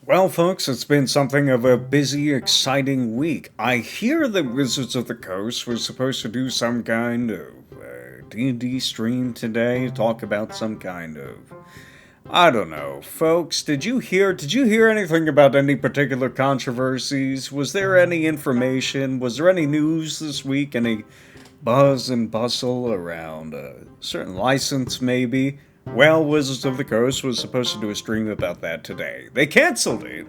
Well, folks, it's been something of a busy, exciting week. I hear that Wizards of the Coast was supposed to do some kind of D&D stream today, talk about some kind of I don't know, folks. Did you hear anything about any particular controversies? Was there any information? Was there any news this week? Any buzz and bustle around a certain license, maybe? Well, Wizards of the Coast was supposed to do a stream about that today. They canceled it.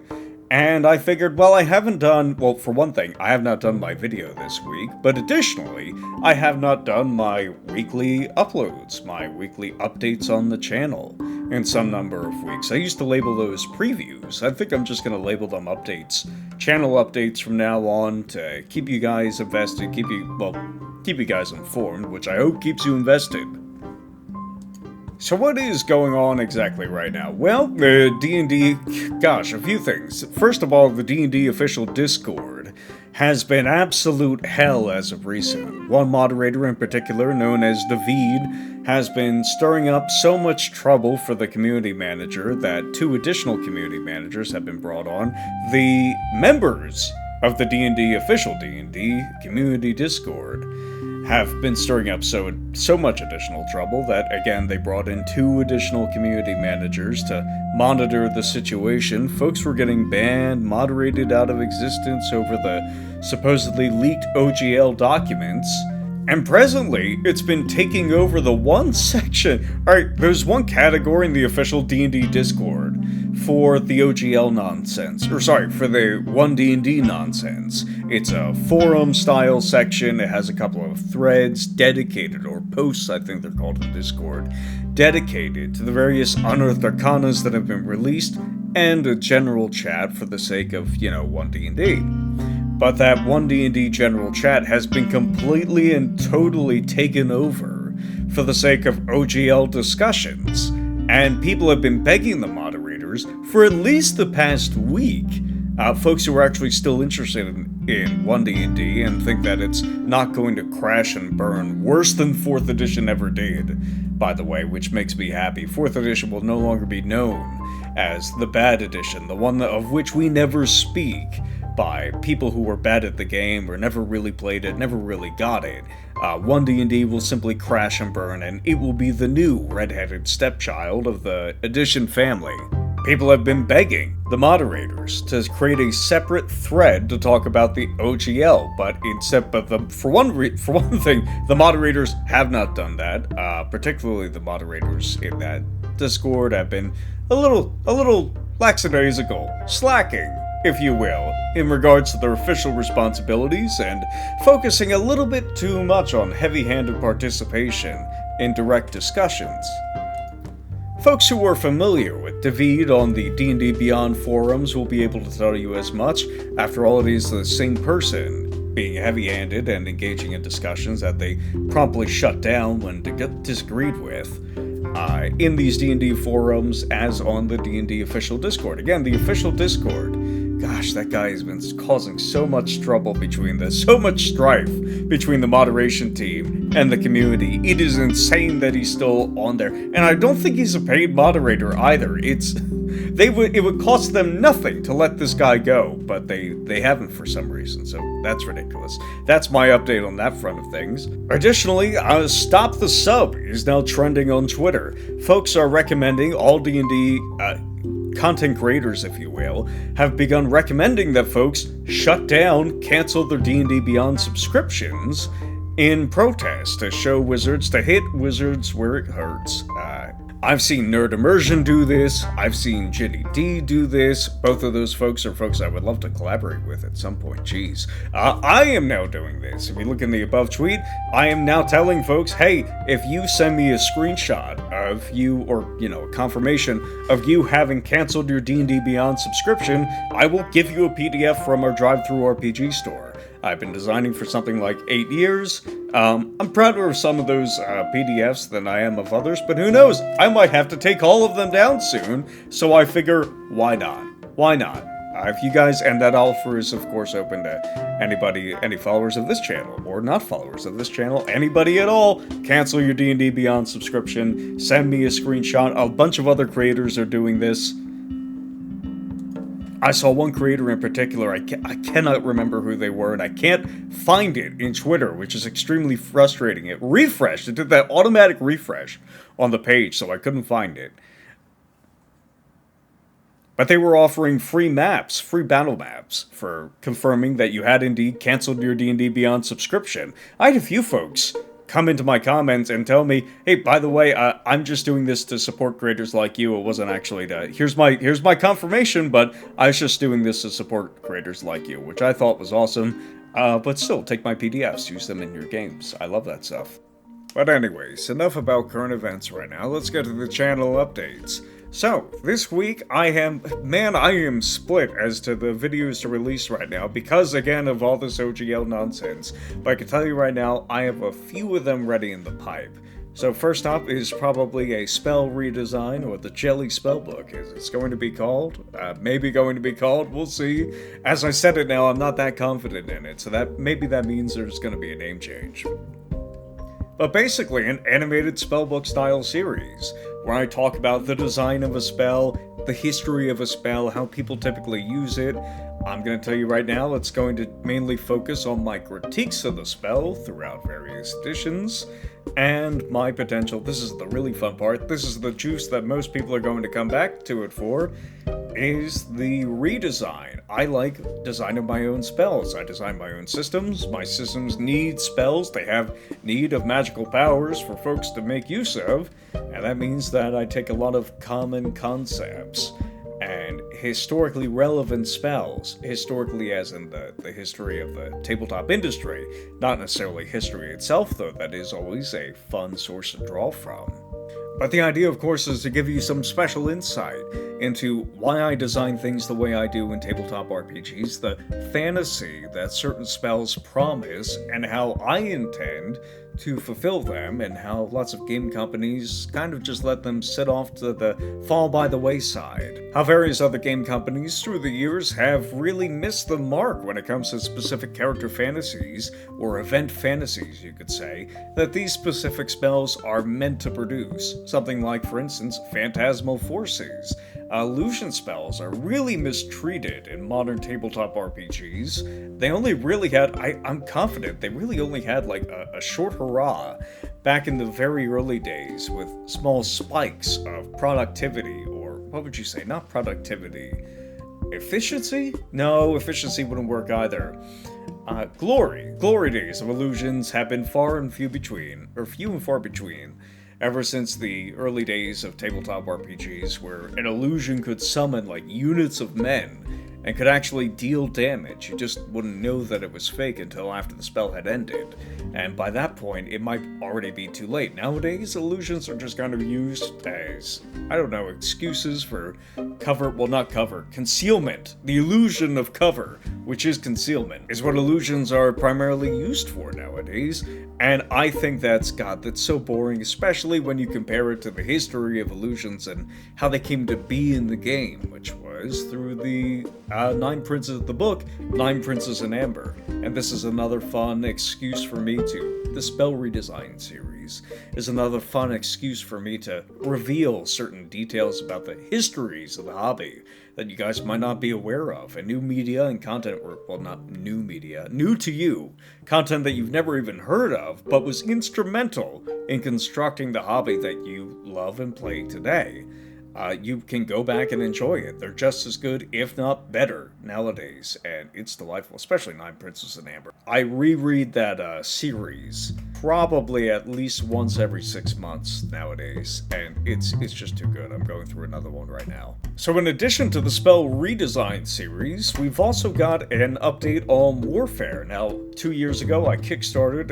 And I figured, well, I haven't done, well, for one thing, I have not done my video this week, but additionally, I have not done my weekly uploads, my weekly updates on the channel in some number of weeks. I used to label those previews. I think I'm just going to label them updates, channel updates from now on to keep you guys invested, keep you guys informed, which I hope keeps you invested. So what is going on exactly right now? Well, the D&D, gosh, a few things. First of all, the D&D official Discord has been absolute hell as of recent. One moderator in particular, known as David, has been stirring up so much trouble for the community manager that two additional community managers have been brought on. The members of the D&D official D&D community Discord have been stirring up so much additional trouble that, again, they brought in two additional community managers to monitor the situation. Folks were getting banned, moderated out of existence over the supposedly leaked OGL documents. And presently, it's been taking over the one section. Alright, there's one category in the official D&D Discord for the OGL nonsense. Or sorry, for the 1D&D nonsense. It's a forum-style section. It has a couple of threads dedicated, or posts, I think they're called in Discord, dedicated to the various unearthed arcanas that have been released, and a general chat for the sake of, 1D&D. But that 1D&D general chat has been completely and totally taken over for the sake of OGL discussions, and people have been begging the moderators for at least the past week, folks who are actually still interested in 1D&D and think that it's not going to crash and burn worse than 4th edition ever did, by the way, which makes me happy. 4th edition will no longer be known as the bad edition, the one of which we never speak, by people who were bad at the game or never really played it, never really got it. 1D&D will simply crash and burn, and it will be the new red-headed stepchild of the edition family. People have been begging the moderators to create a separate thread to talk about the OGL, but for one thing, the moderators have not done that. Particularly the moderators in that Discord have been a little lackadaisical, slacking, if you will, in regards to their official responsibilities and focusing a little bit too much on heavy-handed participation in direct discussions. Folks who are familiar with David on the D&D Beyond forums will be able to tell you as much. After all, it is the same person being heavy-handed and engaging in discussions that they promptly shut down when disagreed with in these D&D forums as on the D&D official Discord. Again, the official Discord. Gosh, that guy has been causing so much trouble so much strife between the moderation team and the community. It is insane that he's still on there. And I don't think he's a paid moderator either. It would cost them nothing to let this guy go, but they haven't for some reason, so that's ridiculous. That's my update on that front of things. Additionally, Stop the Sub is now trending on Twitter. Folks are recommending all D&D content creators, if you will, have begun recommending that folks shut down, cancel their D&D Beyond subscriptions in protest to hit Wizards where it hurts. I've seen Nerd Immersion do this, I've seen Ginny D do this. Both of those folks are folks I would love to collaborate with at some point, jeez. I am now doing this. If you look in the above tweet, I am now telling folks, hey, if you send me a screenshot of you, or, a confirmation of you having canceled your D&D Beyond subscription, I will give you a PDF from our drive-thru RPG store. I've been designing for something like 8 years. I'm prouder of some of those PDFs than I am of others, but who knows? I might have to take all of them down soon, so I figure, why not? Why not? If you guys, and that offer is of course open to anybody, any followers of this channel, or not followers of this channel, anybody at all, cancel your D&D Beyond subscription, send me a screenshot. A bunch of other creators are doing this. I saw one creator in particular, I cannot remember who they were, and I can't find it in Twitter, which is extremely frustrating. It refreshed, it did that automatic refresh on the page, so I couldn't find it. But they were offering free maps, free battle maps, for confirming that you had indeed canceled your D&D Beyond subscription. I had a few folks come into my comments and tell me, hey, by the way, I'm just doing this to support creators like you. It wasn't actually to, here's my confirmation, but I was just doing this to support creators like you, which I thought was awesome. But still, take my PDFs, use them in your games. I love that stuff. But anyways, enough about current events right now. Let's get to the channel updates. So, this week, I am split as to the videos to release right now because, again, of all this OGL nonsense. But I can tell you right now, I have a few of them ready in the pipe. So first up is probably a spell redesign, or the Jelly Spellbook, as it's going to be called. Maybe going to be called, we'll see. As I said it now, I'm not that confident in it, so maybe that means there's going to be a name change. But basically, an animated spellbook style series, where I talk about the design of a spell, the history of a spell, how people typically use it. I'm going to tell you right now, it's going to mainly focus on my critiques of the spell throughout various editions, and my potential, this is the really fun part, this is the juice that most people are going to come back to it for, is the redesign. I like designing my own spells. I design my own systems. My systems need spells. They have need of magical powers for folks to make use of, and that means that I take a lot of common concepts and historically relevant spells, historically as in the history of the tabletop industry, not necessarily history itself, though that is always a fun source to draw from. But the idea, of course, is to give you some special insight into why I design things the way I do in tabletop RPGs, the fantasy that certain spells promise, and how I intend to fulfill them, and how lots of game companies kind of just let them sit off to the fall by the wayside. How various other game companies through the years have really missed the mark when it comes to specific character fantasies, or event fantasies you could say, that these specific spells are meant to produce. Something like, for instance, phantasmal forces. Illusion spells are really mistreated in modern tabletop RPGs. They only really had, I'm confident, they really only had like a short hurrah back in the very early days with small spikes of productivity, or what would you say, not productivity, efficiency? No, efficiency wouldn't work either. Glory days of illusions have been few and far between. Ever since the early days of tabletop RPGs, where an illusion could summon like units of men and could actually deal damage. You just wouldn't know that it was fake until after the spell had ended, and by that point it might already be too late. Nowadays, illusions are just kind of used as, I don't know, excuses for concealment. The illusion of cover, which is concealment, is what illusions are primarily used for nowadays. And I think that's so boring, especially when you compare it to the history of illusions and how they came to be in the game, which was through the 9 Princes of the book, 9 Princes in Amber. And this is another fun excuse for me the spell redesign series is another fun excuse for me to reveal certain details about the histories of the hobby that you guys might not be aware of, and new media and content, well, not new media, new to you, content that you've never even heard of, but was instrumental in constructing the hobby that you love and play today. You can go back and enjoy it. They're just as good, if not better, nowadays, and it's delightful, especially 9 Princes in Amber. I reread that series probably at least once every 6 months nowadays, and it's just too good. I'm going through another one right now. So in addition to the spell redesign series, we've also got an update on Warfare. Now, 2 years ago I kickstarted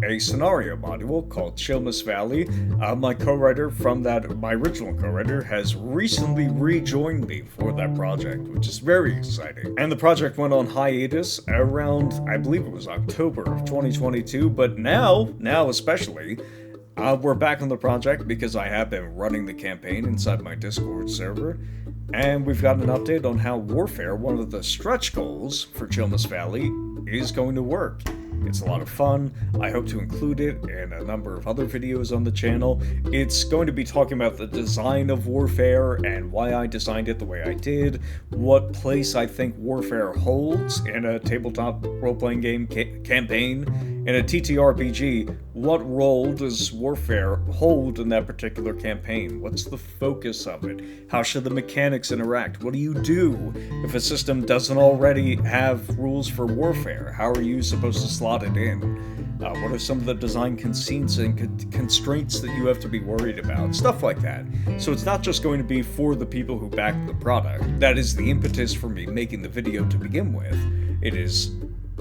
a scenario module called Chilmus Valley. My co-writer my original co-writer has recently rejoined me for that project, which is very exciting. And the project went on hiatus around, I believe it was October of 2022, but now especially, we're back on the project because I have been running the campaign inside my Discord server, and we've got an update on how Warfare, one of the stretch goals for Chilmus Valley, is going to work. It's a lot of fun. I hope to include it in a number of other videos on the channel. It's going to be talking about the design of Warfare and why I designed it the way I did, what place I think Warfare holds in a tabletop role-playing game campaign, in a TTRPG, what role does Warfare hold in that particular campaign? What's the focus of it? How should the mechanics interact? What do you do if a system doesn't already have rules for Warfare? How are you supposed to slot it in? What are some of the design constraints and constraints that you have to be worried about? Stuff like that. So it's not just going to be for the people who back the product. That is the impetus for me making the video to begin with. It is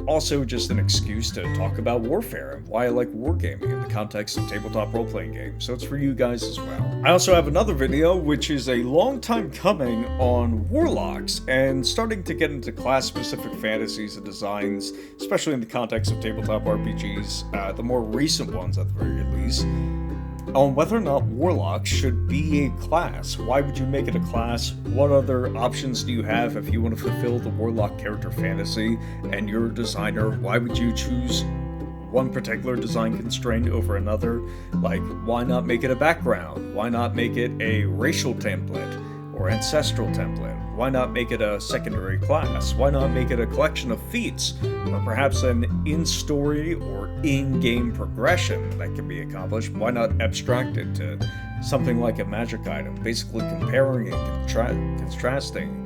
also just an excuse to talk about Warfare and why I like wargaming in the context of tabletop role-playing games, so it's for you guys as well. I also have another video, which is a long time coming, on warlocks, and starting to get into class-specific fantasies and designs, especially in the context of tabletop RPGs, the more recent ones at the very least, on whether or not warlocks should be a class. Why would you make it a class? What other options do you have if you want to fulfill the warlock character fantasy and you're a designer? Why would you choose one particular design constraint over another? Like, why not make it a background? Why not make it a racial template or ancestral template? Why not make it a secondary class? Why not make it a collection of feats, or perhaps an in-story or in-game progression that can be accomplished? Why not abstract it to something like a magic item, basically comparing and contrasting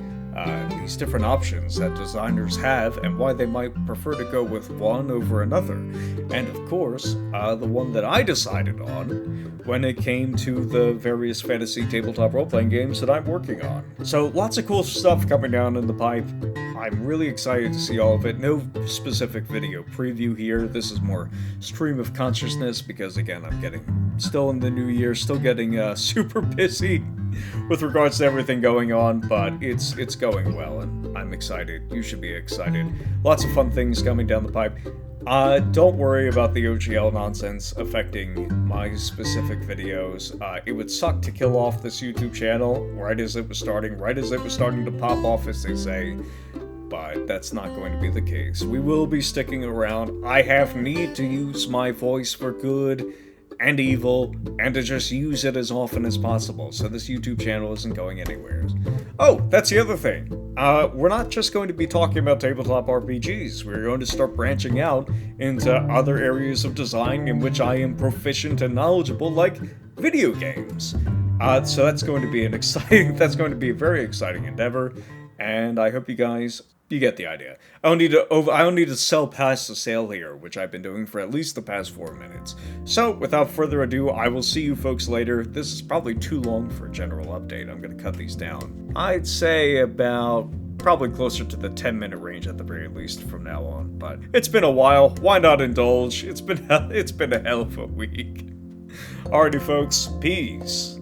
these different options that designers have and why they might prefer to go with one over another. And of course, the one that I decided on when it came to the various fantasy tabletop role-playing games that I'm working on. So lots of cool stuff coming down in the pipe. I'm really excited to see all of it. No specific video preview here. This is more stream of consciousness because, again, I'm still in the new year, still getting super busy with regards to everything going on, but it's going well, and I'm excited. You should be excited. Lots of fun things coming down the pipe. Don't worry about the OGL nonsense affecting my specific videos. It would suck to kill off this YouTube channel right as it was starting to pop off, as they say, but that's not going to be the case. We will be sticking around. I have need to use my voice for good and evil, and to just use it as often as possible, so this YouTube channel isn't going anywhere. Oh, that's the other thing. We're not just going to be talking about tabletop RPGs. We're going to start branching out into other areas of design in which I am proficient and knowledgeable, like video games. So that's going to be a very exciting endeavor, and I hope you get the idea. I don't need to sell past the sale here, which I've been doing for at least the past 4 minutes. So, without further ado, I will see you folks later. This is probably too long for a general update. I'm going to cut these down. I'd say about probably closer to the 10-minute range at the very least from now on. But it's been a while. Why not indulge? It's been a hell of a week. Alrighty, folks. Peace.